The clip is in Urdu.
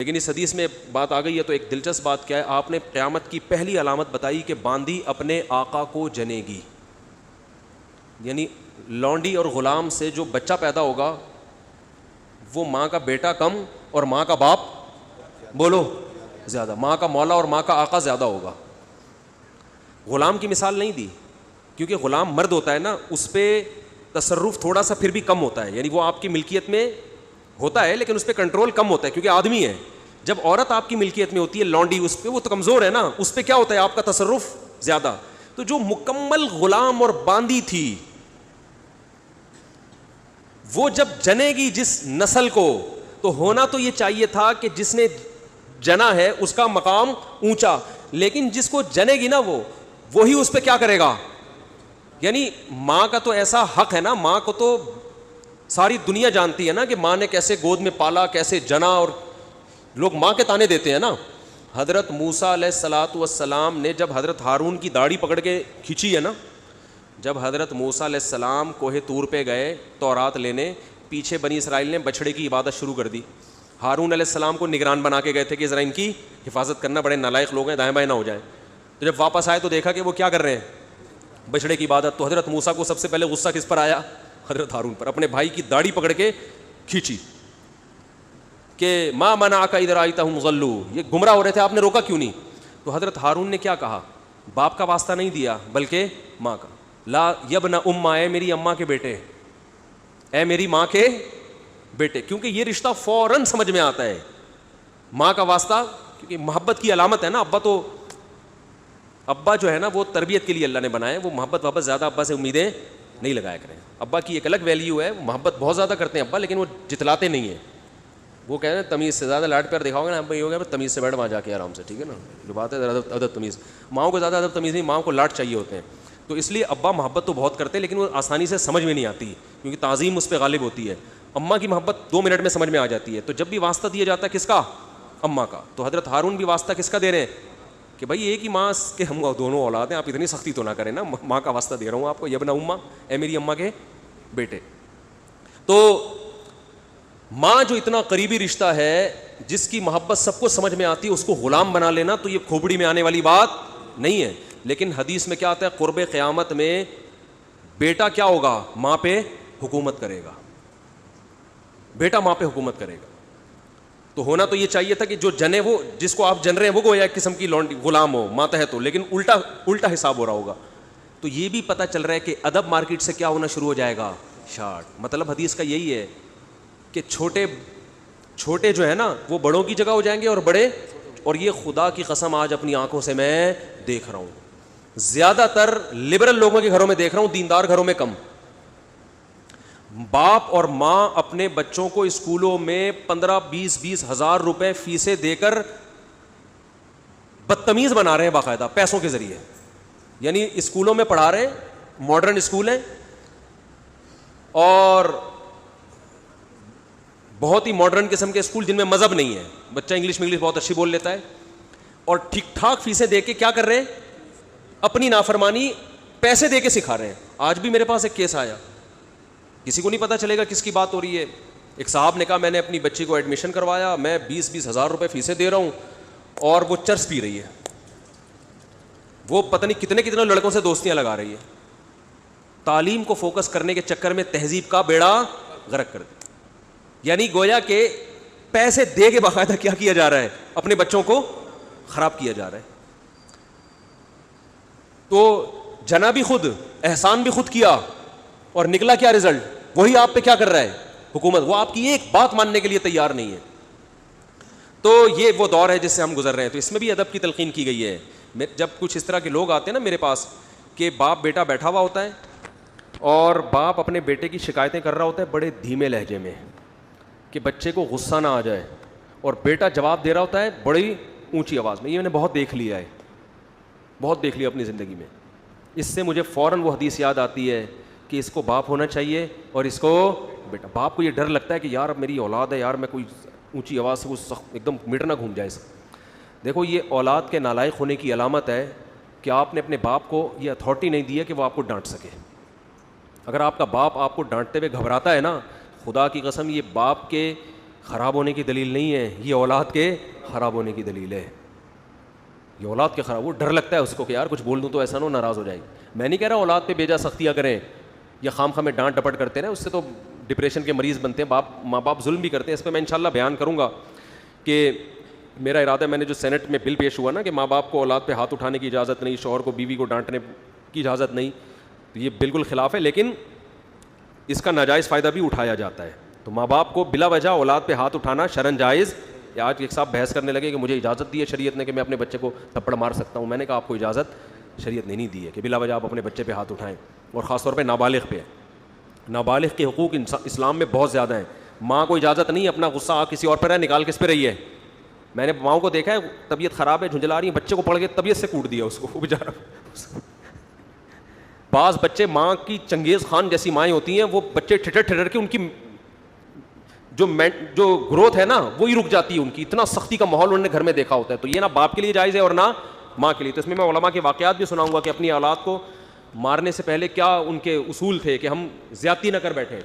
لیکن اس حدیث میں بات آ گئی ہے تو ایک دلچسپ بات کیا ہے، آپ نے قیامت کی پہلی علامت بتائی کہ باندی اپنے آقا کو جنے گی. یعنی لونڈی اور غلام سے جو بچہ پیدا ہوگا وہ ماں کا بیٹا کم اور ماں کا باپ بولو زیادہ، ماں کا مولا اور ماں کا آقا زیادہ ہوگا. غلام کی مثال نہیں دی کیونکہ غلام مرد ہوتا ہے نا، اس پہ تصرف تھوڑا سا پھر بھی کم ہوتا ہے، یعنی وہ آپ کی ملکیت میں ہوتا ہے لیکن اس پہ کنٹرول کم ہوتا ہے کیونکہ آدمی ہے. جب عورت آپ کی ملکیت میں ہوتی ہے لونڈی، اس پہ وہ تو کمزور ہے نا، اس پہ کیا ہوتا ہے آپ کا تصرف زیادہ. تو جو مکمل غلام اور باندی تھی وہ جب جنے گی جس نسل کو، تو ہونا تو یہ چاہیے تھا کہ جس نے جنا ہے اس کا مقام اونچا، لیکن جس کو جنے گی نا وہی اس پہ کیا کرے گا. یعنی ماں کا تو ایسا حق ہے نا، ماں کو تو ساری دنیا جانتی ہے نا کہ ماں نے کیسے گود میں پالا، کیسے جنا، اور لوگ ماں کے تانے دیتے ہیں نا. حضرت موسیٰ علیہ الصلاۃ والسلام نے جب حضرت ہارون کی داڑھی پکڑ کے کھینچی ہے نا، جب حضرت موسیٰ علیہ السلام کوہ طور پہ گئے تورات لینے، پیچھے بنی اسرائیل نے بچھڑے کی عبادت شروع کر دی. ہارون علیہ السلام کو نگران بنا کے گئے تھے کہ ذرا ان کی حفاظت کرنا، بڑے نالائق لوگ ہیں، دائیں بائیں نہ ہو جائیں. تو جب واپس آئے تو دیکھا کہ وہ کیا کر رہے ہیں، بچھڑے کی عبادت. تو حضرت موسیٰ کو سب سے پہلے غصہ کس پر آیا؟ حضرت ہارون پر. اپنے بھائی کی داڑھی پکڑ کے کھینچی کہ ما منعک اذ رأیتہم ضلوا، یہ گمراہ ہو رہے تھے، آپ نے روکا کیوں نہیں؟ تو حضرت ہارون نے کیا کہا؟ باپ کا واسطہ نہیں دیا بلکہ ماں کا. لا یبن اماں، اے میری اماں کے بیٹے، اے میری ماں کے بیٹے. کیونکہ یہ رشتہ فوراً سمجھ میں آتا ہے، ماں کا واسطہ، کیونکہ محبت کی علامت ہے نا. ابا جو ہے نا وہ تربیت کے لیے اللہ نے بنایا ہے، وہ محبت واپس زیادہ ابا سے امیدیں نہیں لگایا کریں. ابا کی ایک الگ ویلیو ہے، محبت بہت زیادہ کرتے ہیں ابا، لیکن وہ جتلاتے نہیں ہیں. وہ کہہ رہے ہیں تمیز سے زیادہ لاڈ پیار دکھاؤ گے نا ابا، یہ ہو گیا تمیز سے بیٹھ وہاں جا کے آرام سے، ٹھیک ہے نا، جو بات ہے ادب تمیز. ماؤں کو زیادہ ادب تمیز نہیں، ماؤں کو لاڈ چاہیے ہوتے ہیں. تو اس لیے ابا محبت تو بہت کرتے ہیں لیکن وہ آسانی سے سمجھ میں نہیں آتی کیونکہ تعظیم اس پہ غالب ہوتی ہے. اماں کی محبت 2 منٹ میں سمجھ میں آ جاتی ہے. تو جب بھی واسطہ دیا جاتا ہے کس کا؟ اماں کا. تو حضرت ہارون بھی واسطہ کس کا دے رہے ہیں کہ بھائی ایک ہی ماں کے ہم دونوں اولاد ہیں، آپ اتنی سختی تو نہ کریں نا، ماں کا واسطہ دے رہا ہوں آپ کو، یبن اماں، اے میری اماں کے بیٹے. تو ماں جو اتنا قریبی رشتہ ہے، جس کی محبت سب کو سمجھ میں آتی ہے، اس کو غلام بنا لینا تو یہ کھوپڑی میں آنے والی بات نہیں ہے. لیکن حدیث میں کیا آتا ہے؟ قرب قیامت میں بیٹا کیا ہوگا؟ ماں پہ حکومت کرے گا، بیٹا ماں پہ حکومت کرے گا. تو ہونا تو یہ چاہیے تھا کہ جو جنے، وہ جس کو آپ جن رہے ہیں وہ گویا ایک قسم کی غلام ہو، ماتحت ہو، لیکن الٹا حساب ہو رہا ہوگا. تو یہ بھی پتہ چل رہا ہے کہ ادب مارکیٹ سے کیا ہونا شروع ہو جائے گا؟ شارٹ. مطلب حدیث کا یہی ہے کہ چھوٹے جو ہے نا وہ بڑوں کی جگہ ہو جائیں گے اور بڑے. اور یہ خدا کی قسم آج اپنی آنکھوں سے میں دیکھ رہا ہوں، زیادہ تر لبرل لوگوں کے گھروں میں دیکھ رہا ہوں، دیندار گھروں میں کم. باپ اور ماں اپنے بچوں کو اسکولوں میں 15-20 ہزار روپے فیسیں دے کر بدتمیز بنا رہے ہیں باقاعدہ پیسوں کے ذریعے. یعنی اسکولوں میں پڑھا رہے ہیں، ماڈرن اسکول ہیں اور بہت ہی ماڈرن قسم کے اسکول جن میں مذہب نہیں ہے، بچہ انگلش بہت اچھی بول لیتا ہے، اور ٹھیک ٹھاک فیسیں دے کے کیا کر رہے ہیں؟ اپنی نافرمانی پیسے دے کے سکھا رہے ہیں. آج بھی میرے پاس ایک کیس آیا، کسی کو نہیں پتا چلے گا کس کی بات ہو رہی ہے. ایک صاحب نے کہا میں نے اپنی بچی کو ایڈمیشن کروایا، میں 20 ہزار روپے فیسیں دے رہا ہوں اور وہ چرس پی رہی ہے، وہ پتہ نہیں کتنے لڑکوں سے دوستیاں لگا رہی ہے. تعلیم کو فوکس کرنے کے چکر میں تہذیب کا بیڑا غرق کر دیا. یعنی گویا کہ پیسے دے کے باقاعدہ کیا کیا جا رہا ہے؟ اپنے بچوں کو خراب کیا جا رہا ہے. تو جنا بھی خود، احسان بھی خود کیا، اور نکلا کیا رزلٹ؟ وہی آپ پہ کیا کر رہا ہے؟ حکومت. وہ آپ کی ایک بات ماننے کے لیے تیار نہیں ہے. تو یہ وہ دور ہے جس سے ہم گزر رہے ہیں. تو اس میں بھی ادب کی تلقین کی گئی ہے. جب کچھ اس طرح کے لوگ آتے ہیں نا میرے پاس کہ باپ بیٹا بیٹھا ہوا ہوتا ہے اور باپ اپنے بیٹے کی شکایتیں کر رہا ہوتا ہے بڑے دھیمے لہجے میں کہ بچے کو غصہ نہ آ جائے، اور بیٹا جواب دے رہا ہوتا ہے بڑی اونچی آواز میں. یہ میں نے بہت دیکھ لیا ہے، بہت دیکھ لیا اپنی زندگی میں. اس سے مجھے فوراً وہ حدیث یاد آتی ہے کہ اس کو باپ ہونا چاہیے اور اس کو بیٹا. باپ کو یہ ڈر لگتا ہے کہ یار اب میری اولاد ہے، یار میں کوئی اونچی آواز سے وہ ایک دم میٹر نہ گھوم جائے اس. دیکھو یہ اولاد کے نالائق ہونے کی علامت ہے کہ آپ نے اپنے باپ کو یہ اتھارٹی نہیں دی ہے کہ وہ آپ کو ڈانٹ سکے. اگر آپ کا باپ آپ کو ڈانٹتے ہوئے گھبراتا ہے نا، خدا کی قسم یہ باپ کے خراب ہونے کی دلیل نہیں ہے, یہ اولاد کے خراب ہونے کی دلیل ہے. یہ اولاد کے خراب, وہ ڈر لگتا ہے اس کو کہ یار کچھ بول دوں تو ایسا نہ ہو ناراض ہو جائے گی. میں نہیں کہہ رہا اولاد پہ بیجا سختیاں کریں یا خام خواہ میں ڈانٹ ڈپٹ کرتے ہیں, اس سے تو ڈپریشن کے مریض بنتے ہیں, ماں باپ ظلم بھی کرتے ہیں. اس پہ میں انشاءاللہ بیان کروں گا کہ میرا ارادہ ہے, میں نے جو سینٹ میں بل پیش ہوا نا کہ ماں باپ کو اولاد پہ ہاتھ اٹھانے کی اجازت نہیں, شوہر کو بیوی کو ڈانٹنے کی اجازت نہیں, تو یہ بالکل خلاف ہے, لیکن اس کا ناجائز فائدہ بھی اٹھایا جاتا ہے. تو ماں باپ کو بلا وجہ اولاد پہ ہاتھ اٹھانا شرعاً جائز. آج ایک صاحب بحث کرنے لگے کہ مجھے اجازت دی ہے شریعت نے کہ میں اپنے بچے کو تھپڑ مار سکتا ہوں. میں نے کہا آپ کو اجازت شریعت نے نہیں دی ہے کہ بلا وجہ آپ اپنے بچے پہ ہاتھ اٹھائیں, اور خاص طور پہ نابالغ پہ. نابالغ کے حقوق اسلام میں بہت زیادہ ہیں. ماں کو اجازت نہیں اپنا غصہ آپ کسی اور پہ نکال کس پہ رہی ہے. میں نے ماؤں کو دیکھا ہے طبیعت خراب ہے جھنجلا رہی ہے, بچے کو پڑھ کے طبیعت سے کوٹ دیا اس کو, وہ بیچارہ. بعض بچے ماں کی چنگیز خان جیسی مائیں ہوتی ہیں, وہ بچے ٹھٹر ٹھٹر کے ان کی جو گروتھ ہے نا وہی رک جاتی ہے ان کی, اتنا سختی کا ماحول انہوں نے گھر میں دیکھا ہوتا ہے. تو یہ نہ باپ کے لیے جائز ہے اور نہ ماں کے لیے. تو اس میں علماء کے واقعات بھی سناؤں گا کہ اپنی اولاد کو مارنے سے پہلے کیا ان کے اصول تھے کہ ہم زیادتی نہ کر بیٹھیں.